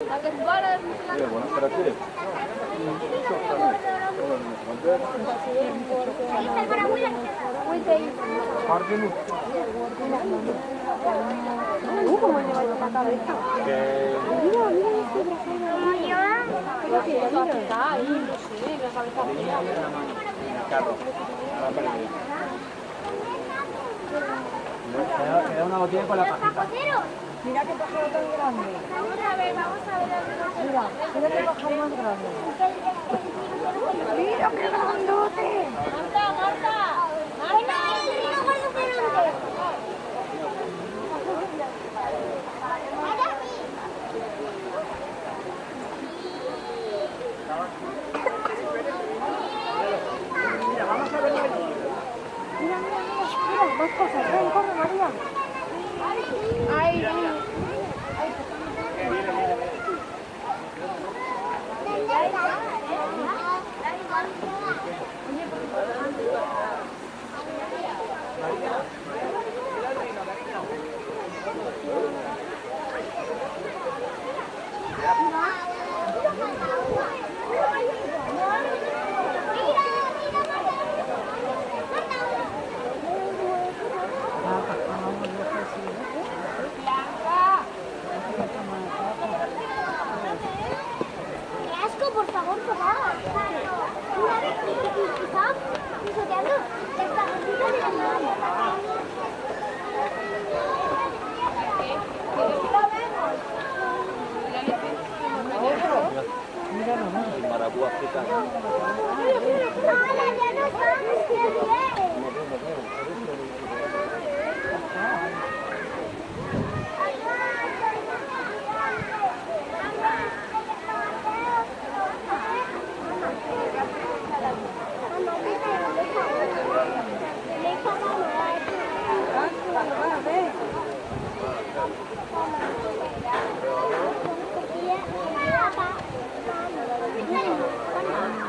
Buonasera ¿Cómo le va la cabeza? Mira, mira este brazo. Está ahí, no sé, la cabeza fría. Queda una botella con la pajita. Mira qué pájaro tan grande. Vamos a ver. Mira, mira qué pájaro más grande. Mira qué grandote. Marta. Mira, más cosas. Ven, corre, María. Ay, ¡Qué asco, por favor, papá! Una vez quizá pisoteando las tarjetitas de la mano. El marabú africano. ¡Hola, ya nos vamos! ¡Qué bien! Papá.